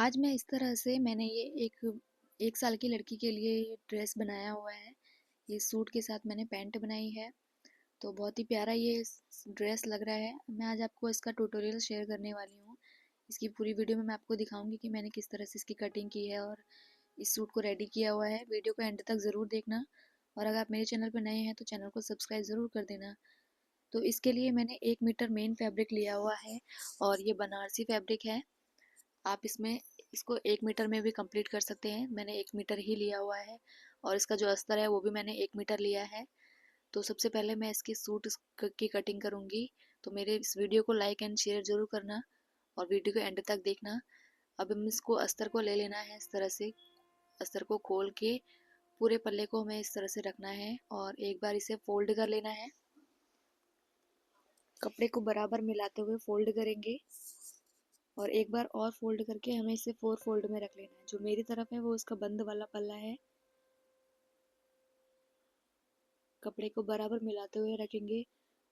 आज मैं इस तरह से मैंने ये एक साल की लड़की के लिए ये ड्रेस बनाया हुआ है। ये सूट के साथ मैंने पैंट बनाई है। तो बहुत ही प्यारा ये ड्रेस लग रहा है। मैं आज आपको इसका ट्यूटोरियल शेयर करने वाली हूँ। इसकी पूरी वीडियो में मैं आपको दिखाऊंगी कि मैंने किस तरह से इसकी कटिंग की है और इस सूट को रेडी किया हुआ है। वीडियो को एंड तक ज़रूर देखना। और अगर आप मेरे चैनल पर नए हैं तो चैनल को सब्सक्राइब ज़रूर कर देना। तो इसके लिए मैंने 1 मीटर मेन फैब्रिक लिया हुआ है और ये बनारसी फैब्रिक है। आप इसको 1 मीटर में भी कंप्लीट कर सकते हैं। मैंने 1 मीटर ही लिया हुआ है और इसका जो अस्तर है वो भी मैंने 1 मीटर लिया है। तो सबसे पहले मैं इसकी सूट की कटिंग करूँगी। तो मेरे इस वीडियो को लाइक एंड शेयर ज़रूर करना और वीडियो को एंड तक देखना। अब हम इसको अस्तर को ले लेना है। इस तरह से अस्तर को खोल के पूरे पल्ले को हमें इस तरह से रखना है और एक बार इसे फोल्ड कर लेना है। कपड़े को बराबर मिलाते हुए फोल्ड करेंगे और एक बार और फोल्ड करके हमें इसे 4 फोल्ड में रख लेना है। जो मेरी तरफ है वो इसका बंद वाला पल्ला है। कपड़े को बराबर मिलाते हुए रखेंगे।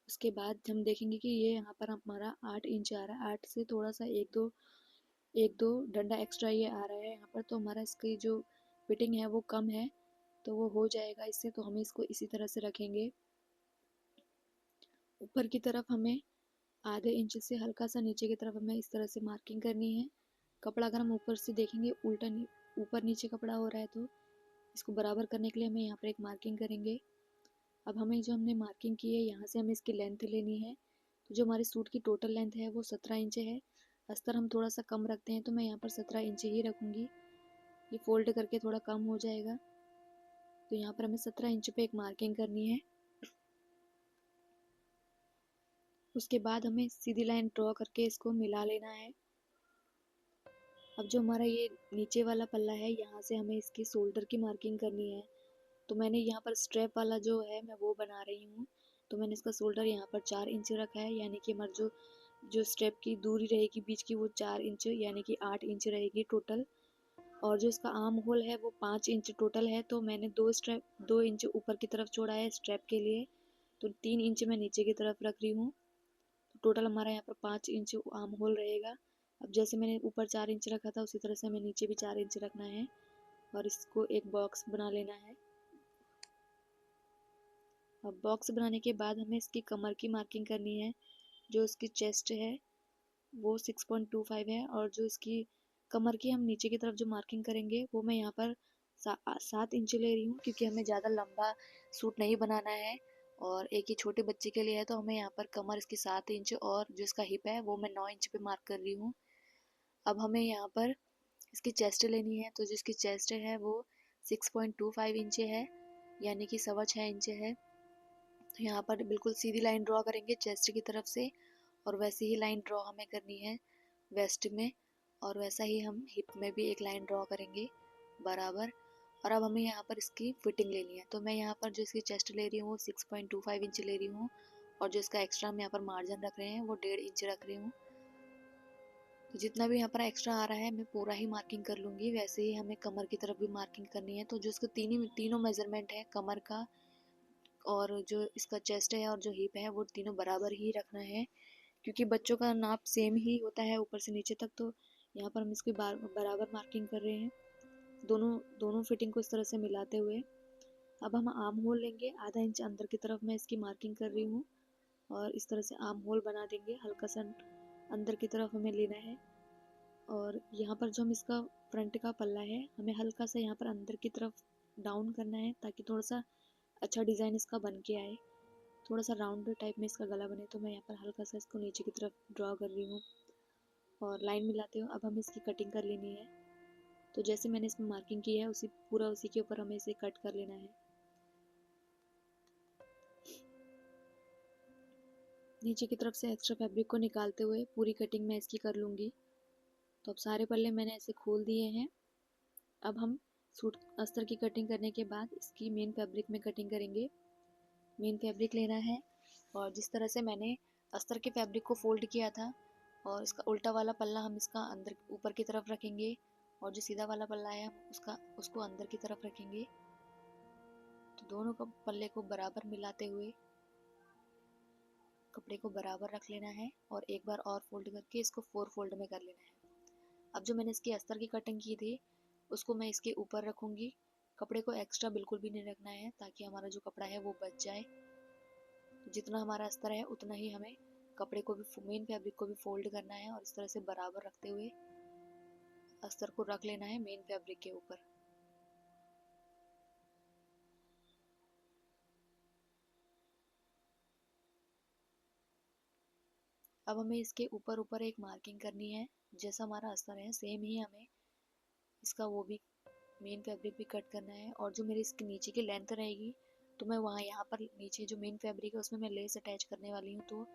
उसके बाद हम देखेंगे कि ये यहाँ पर हमारा 8 इंच आ रहा है। 8 से थोड़ा सा एक दो डंडा एक्स्ट्रा ये आ रहा है यहाँ पर। तो हमारा इसकी जो फिटिंग है वो कम है, तो वो हो जाएगा इससे। तो हमें इसको इसी तरह से रखेंगे। ऊपर की तरफ हमें आधे इंच से हल्का सा नीचे की तरफ हमें इस तरह से मार्किंग करनी है। कपड़ा अगर हम ऊपर से देखेंगे उल्टा ऊपर नीचे कपड़ा हो रहा है, तो इसको बराबर करने के लिए हमें यहाँ पर एक मार्किंग करेंगे। अब हमें जो हमने मार्किंग की है यहाँ से हमें इसकी लेंथ लेनी है। तो जो हमारे सूट की टोटल लेंथ है वो 17 इंच है। अस्तर हम थोड़ा सा कम रखते हैं तो मैं यहाँ पर 17 इंच ही रखूँगी। ये फोल्ड करके थोड़ा कम हो जाएगा। तो यहाँ पर हमें 17 इंच पे एक मार्किंग करनी है। उसके बाद हमें सीधी लाइन ड्रॉ करके इसको मिला लेना है। अब जो हमारा ये नीचे वाला पल्ला है यहाँ से हमें इसकी शोल्डर की मार्किंग करनी है। तो मैंने यहाँ पर स्ट्रैप वाला जो है मैं वो बना रही हूँ। तो मैंने इसका शोल्डर यहाँ पर 4 इंच रखा है, यानी कि हमारी जो जो स्ट्रैप की दूरी रहेगी बीच की वो 4 इंच यानी कि 8 इंच रहेगी टोटल। और जो इसका आर्म होल है वो 5 इंच टोटल है। तो मैंने 2 इंच ऊपर की तरफ छोड़ा है स्ट्रैप के लिए। तो 3 इंच मैं नीचे की तरफ रख रही हूँ। तो टोटल हमारा यहाँ पर 5 इंच आर्म होल रहेगा। अब जैसे मैंने ऊपर 4 इंच रखा था उसी तरह से हमें नीचे भी 4 इंच रखना है और इसको एक बॉक्स बना लेना है। अब बॉक्स बनाने के बाद हमें इसकी कमर की मार्किंग करनी है। जो इसकी चेस्ट है वो 6.25 है और जो इसकी कमर की हम नीचे की तरफ जो मार्किंग करेंगे वो मैं यहाँ पर 7 इंच ले रही हूँ, क्योंकि हमें ज़्यादा लंबा सूट नहीं बनाना है और एक ही छोटे बच्चे के लिए है। तो हमें यहाँ पर कमर इसकी 7 इंच और जो इसका हिप है वो मैं 9 इंच पे मार्क कर रही हूँ। अब हमें यहाँ पर इसकी चेस्ट लेनी है। तो जिसकी चेस्ट है वो 6.25 इंच है, यानी कि 6.25 इंच है। तो यहाँ पर बिल्कुल सीधी लाइन ड्रॉ करेंगे चेस्ट की तरफ से और वैसी ही लाइन ड्रॉ हमें करनी है वेस्ट में। और वैसा ही हम हिप में भी एक लाइन ड्रॉ करेंगे बराबर। और अब हमें यहाँ पर इसकी फिटिंग लेनी है। तो मैं यहाँ पर जो इसकी चेस्ट ले रही हूँ वो 6.25 इंच ले रही हूँ और जो इसका एक्स्ट्रा हम यहाँ पर मार्जिन रख रहे हैं वो 1.5 इंच रख रही हूँ। तो जितना भी यहाँ पर एक्स्ट्रा आ रहा है मैं पूरा ही मार्किंग कर लूँगी। वैसे ही हमें कमर की तरफ भी मार्किंग करनी है। तो जो इसका तीनों मेजरमेंट है, कमर का और जो इसका चेस्ट है और जो हिप है वो तीनों बराबर ही रखना है, क्योंकि बच्चों का नाप सेम ही होता है ऊपर से नीचे तक। तो यहाँ पर हम इसकी बराबर मार्किंग कर रहे हैं, दोनों दोनों फिटिंग को इस तरह से मिलाते हुए। अब हम आर्म होल लेंगे। आधा इंच अंदर की तरफ मैं इसकी मार्किंग कर रही हूँ और इस तरह से आर्म होल बना देंगे। हल्का सा अंदर की तरफ हमें लेना है और यहाँ पर जो हम इसका फ्रंट का पल्ला है हमें हल्का सा यहाँ पर अंदर की तरफ डाउन करना है, ताकि थोड़ा सा अच्छा डिज़ाइन इसका बन के आए। थोड़ा सा राउंड टाइप में इसका गला बने। तो मैं यहाँ पर हल्का सा इसको नीचे की तरफ ड्रॉ कर रही हूँ और लाइन मिलाते हुए अब हमें इसकी कटिंग कर लेनी है। तो जैसे मैंने इसमें मार्किंग की है उसी के ऊपर हमें इसे कट कर लेना है। नीचे की तरफ से एक्स्ट्रा फैब्रिक को निकालते हुए पूरी कटिंग मैं इसकी कर लूँगी। तो अब सारे पल्ले मैंने ऐसे खोल दिए हैं। अब हम सूट अस्तर की कटिंग करने के बाद इसकी मेन फैब्रिक में कटिंग करेंगे। मेन फैब्रिक लेना है और जिस तरह से मैंने अस्तर के फैब्रिक को फोल्ड किया था और इसका उल्टा वाला पल्ला हम इसका अंदर ऊपर की तरफ रखेंगे और जो सीधा वाला पल्ला है हम उसको अंदर की तरफ रखेंगे। तो दोनों को पल्ले को बराबर मिलाते हुए कपड़े को बराबर रख लेना है और एक बार और फोल्ड करके इसको 4 फोल्ड में कर लेना है। अब जो मैंने इसकी अस्तर की कटिंग की थी उसको मैं इसके ऊपर रखूँगी। कपड़े को एक्स्ट्रा बिल्कुल भी नहीं रखना है ताकि हमारा जो कपड़ा है वो बच जाए। जितना हमारा अस्तर है उतना ही हमें कपड़े को भी, मेन फैब्रिक को भी फोल्ड करना है और इस तरह से बराबर रखते हुए अस्तर को रख लेना है मेन फैब्रिक के ऊपर। अब हमें इसके ऊपर ऊपर एक मार्किंग करनी है। जैसा हमारा अस्तर है सेम ही हमें इसका वो भी मेन फैब्रिक भी कट करना है। और जो मेरी इसके नीचे की लेंथ रहेगी तो मैं वहाँ यहाँ पर नीचे जो मेन फैब्रिक है उसमें मैं लेस अटैच करने वाली हूँ, तो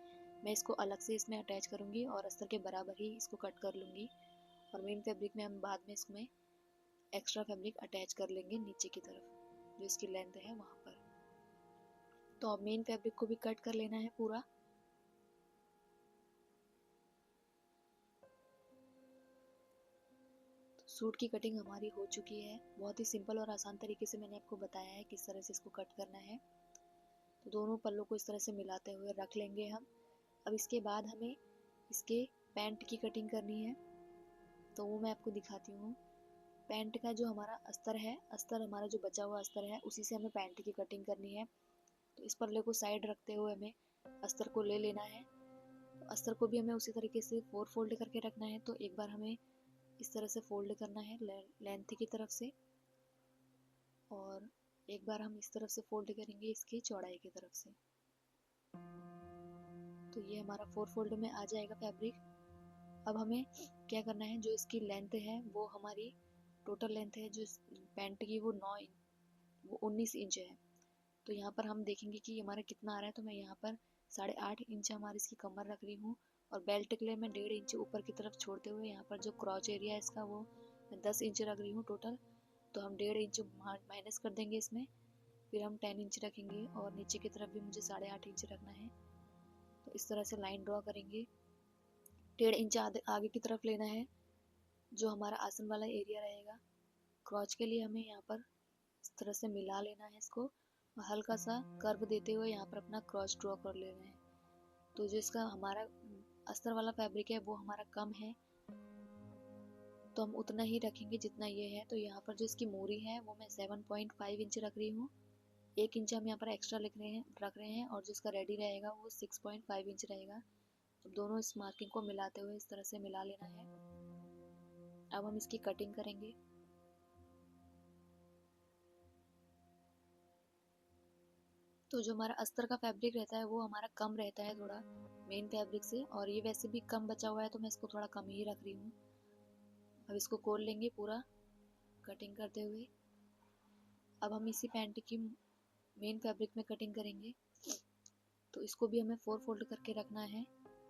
मैं इसको अलग से इसमें अटैच करूँगी और अस्तर के बराबर ही इसको कट कर लूँगी। और मेन फैब्रिक में हम बाद में इसमें एक्स्ट्रा फैब्रिक अटैच कर लेंगे नीचे की तरफ जो इसकी लेंथ है वहाँ पर। तो अब मेन फैब्रिक को भी कट कर लेना है पूरा। सूट की कटिंग हमारी हो चुकी है। बहुत ही सिंपल और आसान तरीके से मैंने आपको बताया है किस तरह से इसको कट करना है। तो दोनों पल्लों को इस तरह से मिलाते हुए रख लेंगे हम। अब इसके बाद हमें इसके पैंट की कटिंग करनी है, तो वो मैं आपको दिखाती हूँ। पैंट का जो हमारा अस्तर है, अस्तर हमारा जो बचा हुआ अस्तर है उसी से हमें पैंट की कटिंग करनी है। तो इस पल्ले को साइड रखते हुए हमें अस्तर को ले लेना है। तो अस्तर को भी हमें उसी तरीके से 4 फोल्ड करके रखना है। तो एक बार हमें इस तरह से फोल्ड करना है लेंथ की तरफ से, और एक बार हम इस तरफ से फोल्ड करेंगे इसकी चौड़ाई की तरफ से। तो ये हमारा 4 फोल्ड में आ जाएगा फैब्रिक। अब हमें क्या करना है, जो इसकी लेंथ है वो हमारी टोटल लेंथ है जो पैंट की वो 19 इंच है। तो यहाँ पर हम देखेंगे कि हमारा कितना आ रहा है। तो मैं यहाँ पर 8.5 इंच हमारी इसकी कमर रख रही हूँ और बेल्ट के लिए मैं 1.5 इंच ऊपर की तरफ छोड़ते हुए यहाँ पर जो क्रॉच एरिया है इसका वो मैं 10 इंच रख रही हूँ टोटल। तो हम 1.5 इंच माइनस कर देंगे इसमें, फिर हम 10 इंच रखेंगे और नीचे की तरफ भी मुझे 8.5 इंच रखना है। तो इस तरह से लाइन ड्रॉ करेंगे। 1.5 इंच आगे की तरफ लेना है जो हमारा आसन वाला एरिया रहेगा। क्रॉच के लिए हमें यहाँ पर इस तरह से मिला लेना है इसको और हल्का सा कर्व देते हुए यहाँ पर अपना क्रॉच ड्रॉ कर लेना है। तो जो इसका हमारा अस्तर वाला फैब्रिक है वो हमारा कम है, तो हम उतना ही रखेंगे जितना ये है। तो यहाँ पर जो इसकी मोरी है वो मैं 7.5 इंच रख रही हूँ। 1 इंच हम यहाँ पर एक्स्ट्रा रख रहे हैं और जो इसका रेडी रहेगा वो 6.5 इंच रहेगा। अब दोनों इस मार्किंग को मिलाते हुए इस तरह से मिला लेना है। अब हम इसकी कटिंग करेंगे। तो जो हमारा अस्तर का फैब्रिक रहता है वो हमारा कम रहता है थोड़ा मेन फैब्रिक से, और ये वैसे भी कम बचा हुआ है तो मैं इसको थोड़ा कम ही रख रही हूँ। अब इसको खोल लेंगे पूरा कटिंग करते हुए। अब हम इसी पैंट की मेन फैब्रिक में कटिंग करेंगे। तो इसको भी हमें 4 फोल्ड करके रखना है।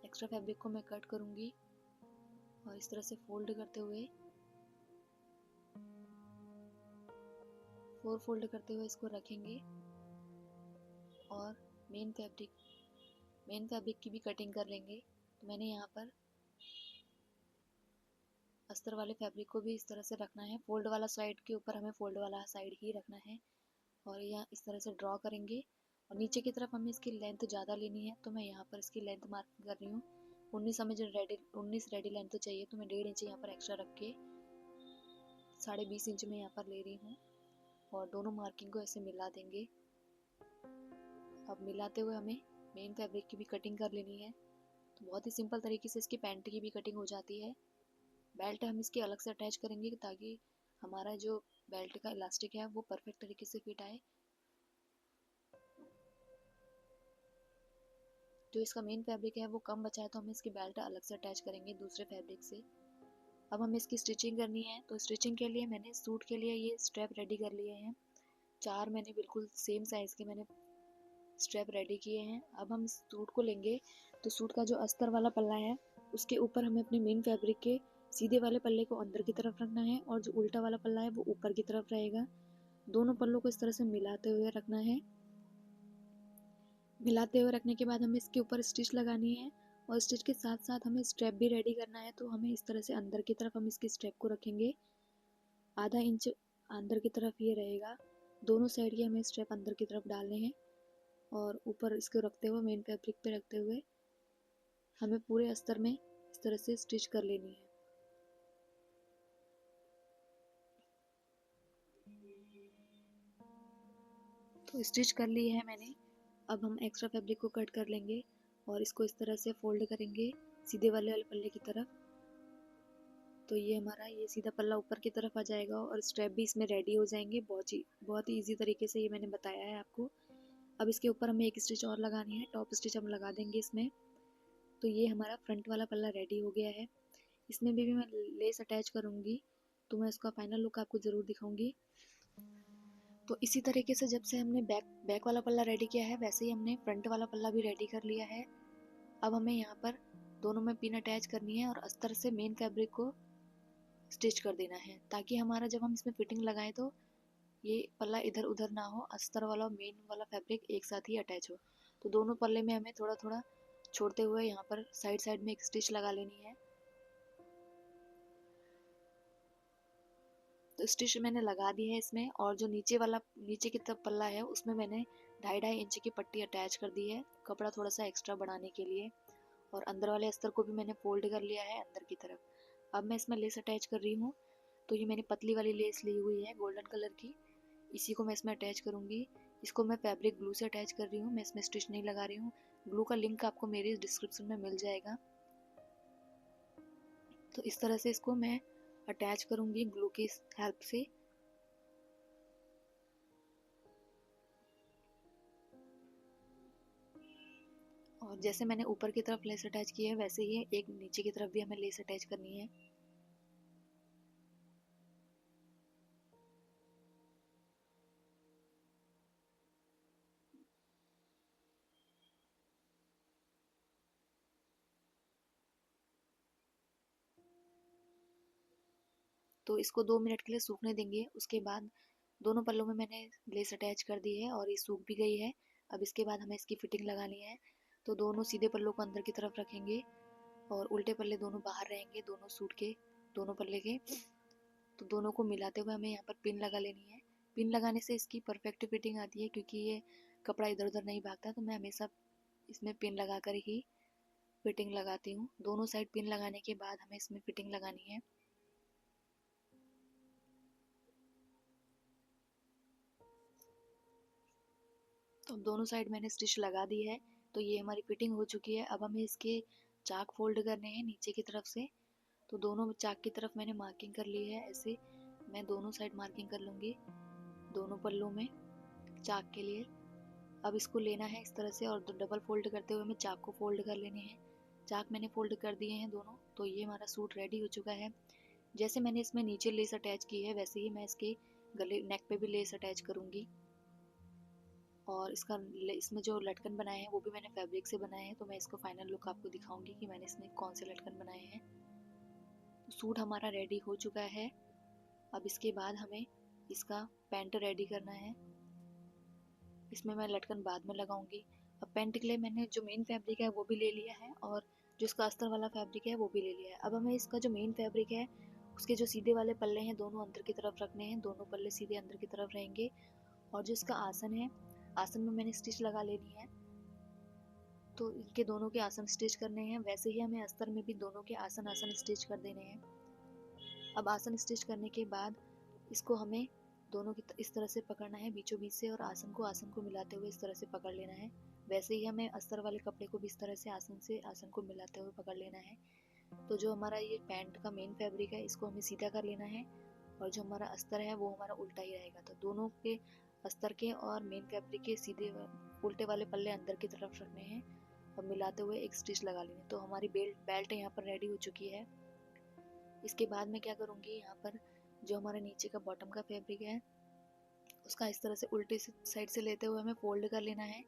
एक्स्ट्रा फैब्रिक को मैं कट करूँगी और इस तरह से फोल्ड करते हुए 4 फोल्ड करते हुए इसको रखेंगे और मेन फैब्रिक की भी कटिंग कर लेंगे। तो मैंने यहाँ पर अस्तर वाले फैब्रिक को भी इस तरह से रखना है। फोल्ड वाला साइड के ऊपर हमें फोल्ड वाला साइड ही रखना है और यहाँ इस तरह से ड्रॉ करेंगे। और नीचे की तरफ हमें इसकी लेंथ ज़्यादा लेनी है, तो मैं यहाँ पर इसकी लेंथ मार्क कर रही हूँ 19। हमें जो 19 रेडी लेंथ चाहिए, तो मैं 1.5 इंच यहाँ पर एक्स्ट्रा रख के 20.5 इंच में यहाँ पर ले रही हूँ और दोनों मार्किंग को ऐसे मिला देंगे। अब मिलाते हुए हमें मेन फैब्रिक की भी कटिंग कर लेनी है। तो बहुत ही सिंपल तरीके से इसकी पैंट की भी कटिंग हो जाती है। बेल्ट हम इसकी अलग से अटैच करेंगे ताकि हमारा जो बेल्ट का इलास्टिक है वो परफेक्ट तरीके से फिट आए। जो इसका मेन फैब्रिक है वो कम बचा है तो हम इसकी बेल्ट अलग से अटैच करेंगे दूसरे फैब्रिक से। अब हमें इसकी स्टिचिंग करनी है। तो स्टिचिंग के लिए मैंने सूट के लिए ये स्ट्रैप रेडी कर लिए हैं। 4 मैंने बिल्कुल सेम साइज़ के मैंने स्ट्रैप रेडी किए हैं। अब हम इस सूट को लेंगे। तो सूट का जो अस्तर वाला पल्ला है उसके ऊपर हमें अपने मेन फैब्रिक के सीधे वाले पल्ले को अंदर की तरफ रखना है और जो उल्टा वाला पल्ला है वो ऊपर की तरफ रहेगा। दोनों पल्लों को इस तरह से मिलाते हुए रखना है। मिलाते हुए रखने के बाद हमें इसके ऊपर स्टिच लगानी है और स्टिच के साथ साथ हमें स्ट्रैप भी रेडी करना है। तो हमें इस तरह से अंदर की तरफ हम इसकी स्ट्रैप को रखेंगे। आधा इंच अंदर की तरफ ये रहेगा। दोनों साइड के हमें स्ट्रैप अंदर की तरफ डालने हैं और ऊपर इसको रखते हुए मेन फैब्रिक पे रखते हुए हमें पूरे अस्तर में इस तरह से स्टिच कर लेनी है। तो स्टिच कर ली है मैंने। अब हम एक्स्ट्रा फैब्रिक को कट कर लेंगे और इसको इस तरह से फोल्ड करेंगे सीधे वाले पल्ले की तरफ। तो ये हमारा ये सीधा पल्ला ऊपर की तरफ आ जाएगा और स्ट्रैप भी इसमें रेडी हो जाएंगे। बहुत ही ईजी तरीके से ये मैंने बताया है आपको। अब इसके ऊपर हमें एक स्टिच और लगानी है, टॉप स्टिच हम लगा देंगे इसमें। तो ये हमारा फ्रंट वाला पल्ला रेडी हो गया है। इसमें भी मैं लेस अटैच करूँगी, तो मैं इसका फाइनल लुक आपको ज़रूर दिखाऊंगी। तो इसी तरीके से जब से हमने बैक वाला पल्ला रेडी किया है, वैसे ही हमने फ्रंट वाला पल्ला भी रेडी कर लिया है। अब हमें यहाँ पर दोनों में पिन अटैच करनी है और अस्तर से मेन फैब्रिक को स्टिच कर देना है, ताकि हमारा जब हम इसमें फिटिंग लगाएं तो ये पल्ला इधर उधर ना हो, अस्तर वाला और मेन वाला फैब्रिक एक साथ ही अटैच हो। तो दोनों पल्ले में हमें थोड़ा थोड़ा छोड़ते हुए यहाँ पर साइड साइड में एक स्टिच लगा लेनी है। तो स्टिच मैंने लगा दी है इसमें, और जो नीचे की तरफ पल्ला है उसमें मैंने 2.5 इंच की पट्टी अटैच कर दी है, कपड़ा थोड़ा सा एक्स्ट्रा बढ़ाने के लिए। और अंदर वाले अस्तर को भी मैंने फोल्ड कर लिया है अंदर की तरफ। अब मैं इसमें लेस अटैच कर रही हूँ। तो ये मैंने पतली वाली लेस ली हुई है गोल्डन कलर की, इसी को मैं इसमें अटैच करूँगी। इसको मैं फैब्रिक ग्लू से अटैच कर रही हूँ, मैं इसमें स्टिच नहीं लगा रही हूँ। ग्लू का लिंक आपको मेरी डिस्क्रिप्शन में मिल जाएगा। तो इस तरह से इसको मैं अटैच करूँगी ग्लू की हेल्प से। और जैसे मैंने ऊपर की तरफ लेस अटैच की है, वैसे ही एक नीचे की तरफ भी हमें लेस अटैच करनी है। तो इसको 2 मिनट के लिए सूखने देंगे। उसके बाद दोनों पल्लों में मैंने लेस अटैच कर दी है और ये सूख भी गई है। अब इसके बाद हमें इसकी फिटिंग लगानी है। तो दोनों सीधे पल्लों को अंदर की तरफ रखेंगे और उल्टे पल्ले दोनों बाहर रहेंगे, दोनों सूट के दोनों पल्ले के। तो दोनों को मिलाते हुए हमें यहाँ पर पिन लगा लेनी है। पिन लगाने से इसकी परफेक्ट फिटिंग आती है, क्योंकि ये कपड़ा इधर उधर नहीं भागता। तो मैं हमेशा इसमें पिन लगा कर ही फिटिंग लगाती हूँ। दोनों साइड पिन लगाने के बाद हमें इसमें फिटिंग लगानी है। तो दोनों साइड मैंने स्टिच लगा दी है। तो ये हमारी फिटिंग हो चुकी है। अब हमें इसके चाक फोल्ड करने हैं नीचे की तरफ से। तो दोनों चाक की तरफ मैंने मार्किंग कर ली है। ऐसे मैं दोनों साइड मार्किंग कर लूँगी दोनों पल्लों में चाक के लिए। अब इसको लेना है इस तरह से और डबल फोल्ड करते हुए हमें चाक को फोल्ड कर लेने हैं। चाक मैंने फोल्ड कर दिए हैं दोनों। तो ये हमारा सूट रेडी हो चुका है। जैसे मैंने इसमें नीचे लेस अटैच की है, वैसे ही मैं इसके गले नेक पे भी लेस अटैच करूँगी। और इसमें जो लटकन बनाए हैं वो भी मैंने फैब्रिक से बनाए हैं। तो मैं इसको फाइनल लुक आपको दिखाऊंगी कि मैंने इसमें कौन से लटकन बनाए हैं। तो सूट हमारा रेडी हो चुका है। अब इसके बाद हमें इसका पैंट रेडी करना है। इसमें मैं लटकन बाद में लगाऊंगी। अब पैंट के लिए मैंने जो मेन फैब्रिक है वो भी ले लिया है और जो इसका अस्तर वाला फैब्रिक है वो भी ले लिया है। अब हमें इसका जो मेन फैब्रिक है उसके जो सीधे वाले पल्ले हैं दोनों अंदर की तरफ रखने हैं। दोनों पल्ले सीधे अंदर की तरफ रहेंगे। और जो इसका आसन है, आसन में मैंने स्टिच लगा लेनी है। तो इनके दोनों के आसन स्टिच करने हैं। वैसे ही हमें अस्तर में भी दोनों के आसन आसन स्टिच कर देने हैं। अब आसन स्टिच करने के बाद इसको हमें दोनों की इस तरह से पकड़ना है बीचों बीच से, और आसन को मिलाते हुए इस तरह से पकड़ लेना है। वैसे ही हमें अस्तर वाले कपड़े को भी इस तरह से आसन को मिलाते हुए पकड़ लेना है। तो जो हमारा ये पैंट का मेन फैब्रिक है इसको हमें सीधा कर लेना है, और जो हमारा अस्तर है वो हमारा उल्टा ही रहेगा। तो दोनों के अस्तर के और मेन फैब्रिक के सीधे उल्टे वाले पल्ले अंदर की तरफ रखने हैं और मिलाते हुए एक स्टिच लगा लेनी। तो हमारी बेल्ट यहाँ पर रेडी हो चुकी है। इसके बाद मैं क्या करूँगी, यहाँ पर जो हमारा नीचे का बॉटम का फैब्रिक है उसका इस तरह से उल्टे साइड से लेते हुए हमें फोल्ड कर लेना है।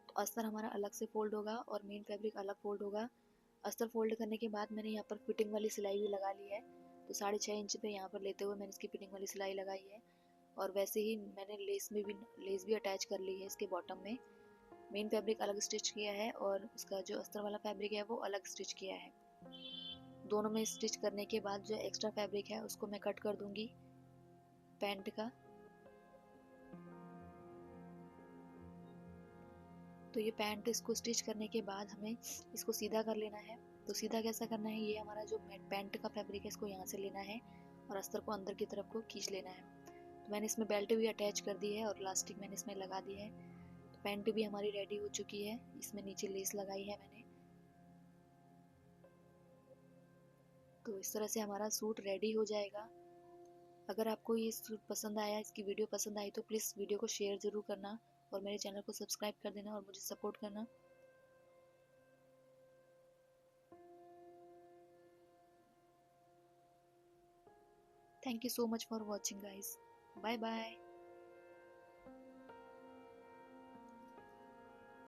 तो अस्तर हमारा अलग से फोल्ड होगा और मेन फैब्रिक अलग फोल्ड होगा। अस्तर फोल्ड करने के बाद मैंने यहाँ पर फिटिंग वाली सिलाई भी लगा ली है। तो 6.5 इंच पे यहाँ पर लेते हुए मैंने इसकी फिटिंग वाली सिलाई लगाई है। और वैसे ही मैंने लेस भी अटैच कर ली है इसके बॉटम में। मेन फैब्रिक अलग स्टिच किया है और उसका जो अस्तर वाला फैब्रिक है वो अलग स्टिच किया है। दोनों में स्टिच करने के बाद जो एक्स्ट्रा फैब्रिक है उसको मैं कट कर दूंगी पैंट का। तो ये पैंट इसको स्टिच करने के बाद हमें इसको सीधा कर लेना है। तो सीधा कैसा करना है, ये हमारा जो पैंट का फैब्रिक है इसको यहाँ से लेना है और अस्तर को अंदर की तरफ को खींच लेना है। तो मैंने इसमें बेल्ट भी अटैच कर दी है और इलास्टिक मैंने इसमें लगा दी है। तो पैंट भी हमारी रेडी हो चुकी है, इसमें नीचे लेस लगाई है मैंने। तो इस तरह से हमारा सूट रेडी हो जाएगा। अगर आपको ये सूट पसंद आया, इसकी वीडियो पसंद आई, तो प्लीज़ वीडियो को शेयर ज़रूर करना और मेरे चैनल को सब्सक्राइब कर देना और मुझे सपोर्ट करना। Thank you so much for watching guys. Bye bye.